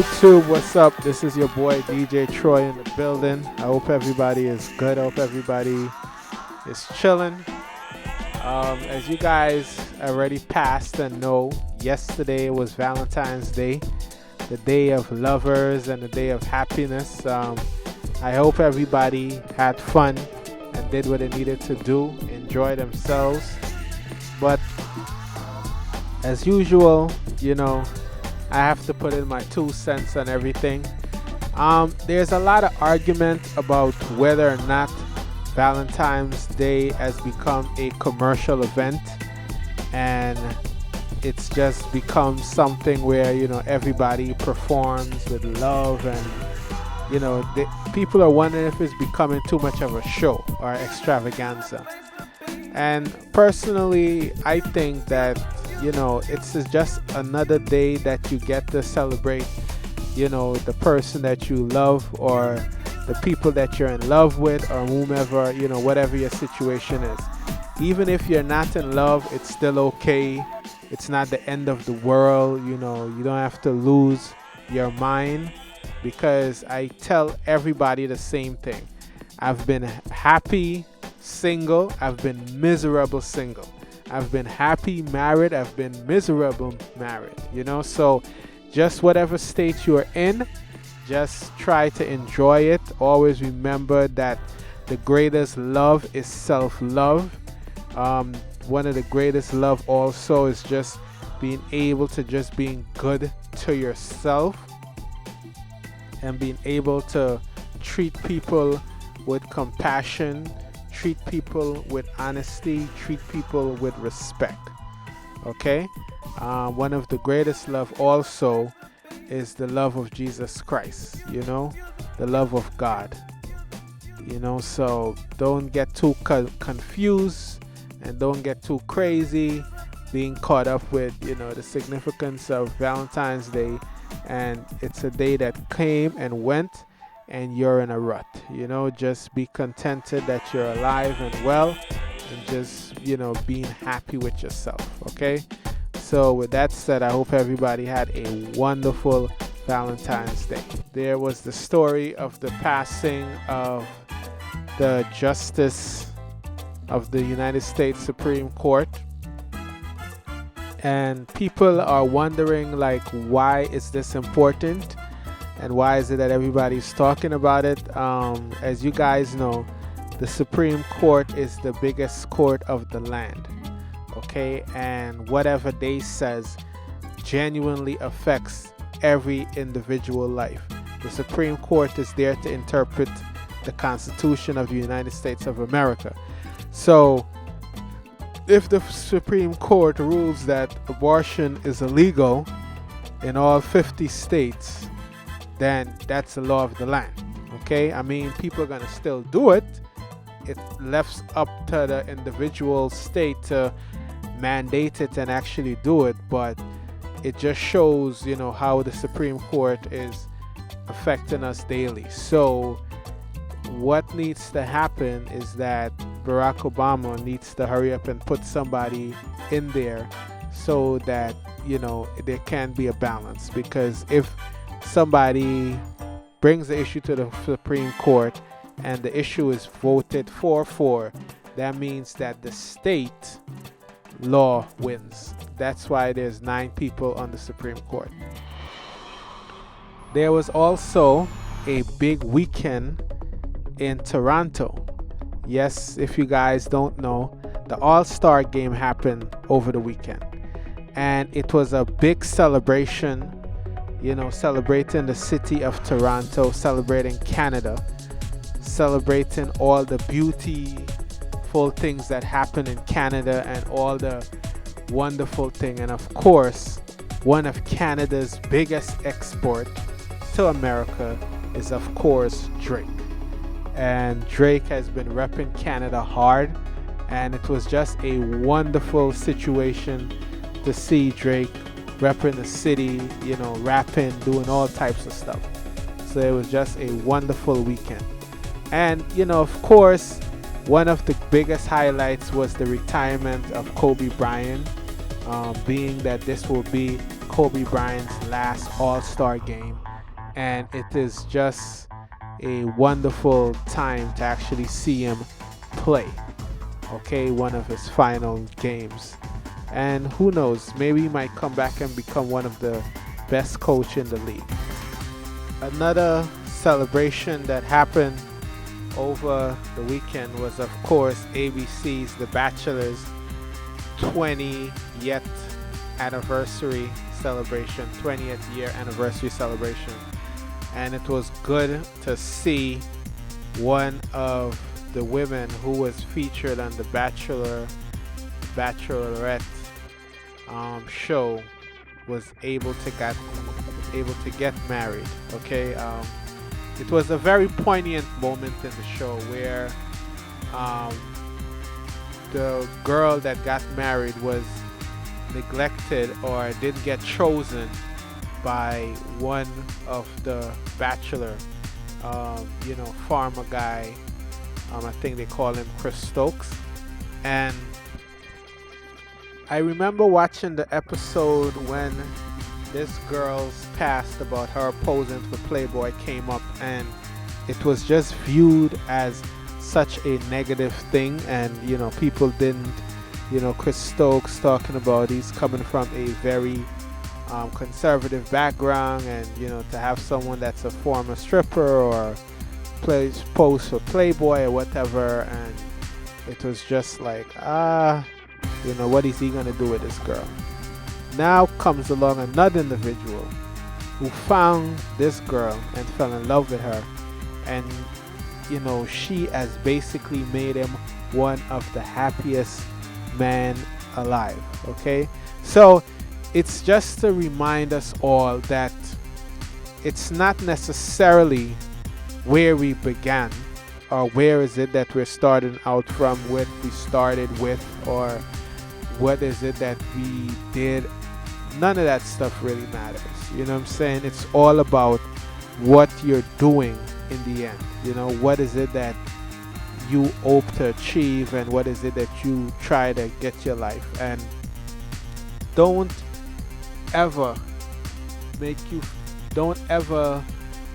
YouTube, what's up? This is your boy DJ Troy in the building. I hope everybody is good. I hope everybody is chilling. As you guys already passed and know, yesterday was Valentine's Day, the day of lovers and the day of happiness. I hope everybody had fun and did what they needed to do, enjoy themselves. But as usual, I have to put in my 2 cents on everything. There's a lot of argument about whether or not Valentine's Day has become a commercial event, and it's just become something where everybody performs with love, and people are wondering if it's becoming too much of a show or extravaganza. And personally, I think that it's just another day that you get to celebrate, the person that you love, or the people that you're in love with, or whomever, whatever your situation is. Even if you're not in love, it's still okay. It's not the end of the world. You don't have to lose your mind, because I tell everybody the same thing. I've been happy single. I've been miserable single. I've been happy married. I've been miserable married. So just whatever state you're in, just try to enjoy it. Always remember that the greatest love is self-love. One of the greatest love also is just being able to just being good to yourself, and being able to treat people with compassion, treat people with honesty, treat people with respect. Okay? One of the greatest love also is the love of Jesus Christ, the love of God. So don't get too confused, and don't get too crazy being caught up with, the significance of Valentine's Day, and it's a day that came and went, and you're in a rut. Just be contented that you're alive and well, and just being happy with yourself. Okay, so with that said, I hope everybody had a wonderful Valentine's Day. There was the story of the passing of the Justice of the United States Supreme Court, and people are wondering, like, why is this important? And why is it that everybody's talking about it? As you guys know, the Supreme Court is the biggest court of the land. Okay? And whatever they says genuinely affects every individual life. The Supreme Court is there to interpret the Constitution of the United States of America. So, if the Supreme Court rules that abortion is illegal in all 50 states, then that's the law of the land. Okay? I mean, people are going to still do it. It left up to the individual state to mandate it and actually do it, but it just shows, how the Supreme Court is affecting us daily. So what needs to happen is that Barack Obama needs to hurry up and put somebody in there so that, there can be a balance. Because if somebody brings the issue to the Supreme Court and the issue is voted for, that means that the state law wins. That's why there's 9 people on the Supreme Court. There was also a big weekend in Toronto. Yes, if you guys don't know, the Allstar game happened over the weekend, and it was a big celebration, celebrating the city of Toronto, celebrating Canada, celebrating all the beautiful things that happen in Canada, and all the wonderful thing. And of course, one of Canada's biggest export to America is, of course, Drake. And Drake has been repping Canada hard, and it was just a wonderful situation to see Drake repping the city, rapping, doing all types of stuff. So it was just a wonderful weekend. And of course, one of the biggest highlights was the retirement of Kobe Bryant, being that this will be Kobe Bryant's last All-Star game, and it is just a wonderful time to actually see him play. Okay, one of his final games. And who knows, maybe he might come back and become one of the best coach in the league. Another celebration that happened over the weekend was, of course, ABC's The Bachelor's 20th anniversary celebration, 20th year anniversary celebration. And it was good to see one of the women who was featured on the Bachelorette show was able to get married. Okay, it was a very poignant moment in the show where the girl that got married was neglected or didn't get chosen by one of the bachelor, farmer guy. I think they call him Chris Stokes. And I remember watching the episode when this girl's past about her posing for Playboy came up, and it was just viewed as such a negative thing. And people didn't, Chris Stokes talking about he's coming from a very conservative background, and to have someone that's a former stripper or pose for Playboy or whatever, and it was just like, what is he gonna do with this girl? Now comes along another individual who found this girl and fell in love with her, and she has basically made him one of the happiest men alive. Okay, so it's just to remind us all that it's not necessarily where we began, or where is it that we're starting out from, what we started with, or what is it that we did. None of that stuff really matters. You know what I'm saying? It's all about what you're doing in the end. What is it that you hope to achieve, and what is it that you try to get your life. And don't ever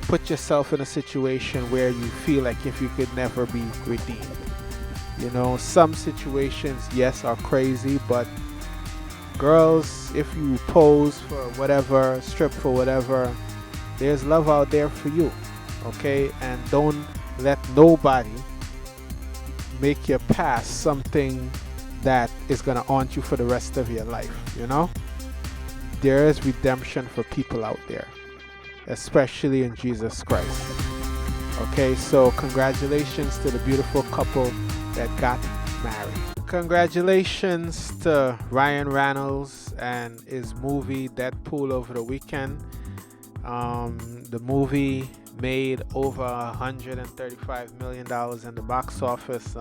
put yourself in a situation where you feel like if you could never be redeemed. Some situations, yes, are crazy, but girls, if you pose for whatever, strip for whatever, there's love out there for you. Okay, and don't let nobody make your past something that is gonna haunt you for the rest of your life. There is redemption for people out there, especially in Jesus Christ. Okay, so congratulations to the beautiful couple that got married. Congratulations to Ryan Reynolds and his movie Deadpool over the weekend. The movie made over $135 million in the box office.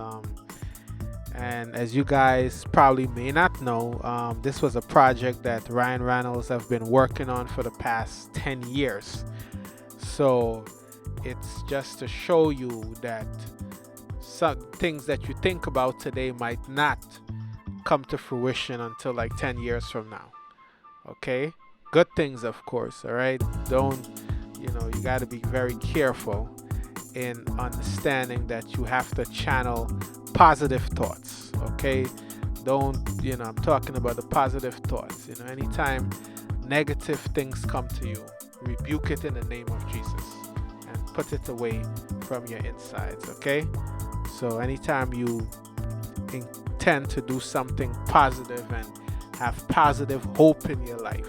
And as you guys probably may not know, this was a project that Ryan Reynolds have been working on for the past 10 years. So it's just to show you that some things that you think about today might not come to fruition until like 10 years from now. Okay? Good things, of course, all right? You got to be very careful in understanding that you have to channel positive thoughts. Okay? I'm talking about the positive thoughts. Anytime negative things come to you, rebuke it in the name of Jesus and put it away from your insides. Okay? So anytime you intend to do something positive and have positive hope in your life,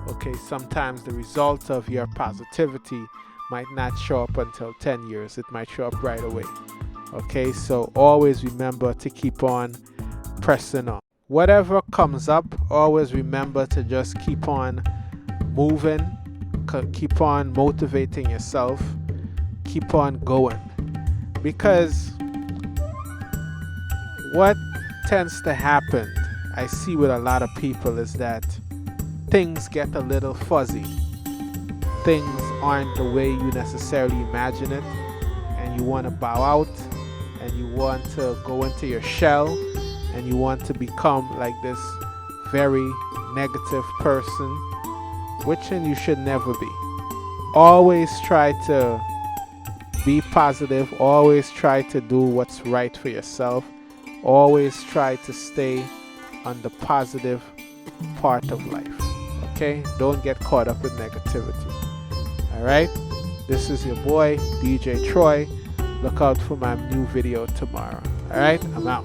okay, sometimes the result of your positivity might not show up until 10 years. It might show up right away. Okay, so always remember to keep on pressing on. Whatever comes up, always remember to just keep on moving, keep on motivating yourself, keep on going. Because what tends to happen, I see with a lot of people, is that things get a little fuzzy. Things aren't the way you necessarily imagine it, and you want to bow out, and you want to go into your shell, and you want to become like this very negative person which you should never be. Always try to be positive. Always try to do what's right for yourself. Always try to stay on the positive part of life. Okay? Don't get caught up in negativity. Alright? This is your boy, DJ Troy. Look out for my new video tomorrow. Alright? I'm out.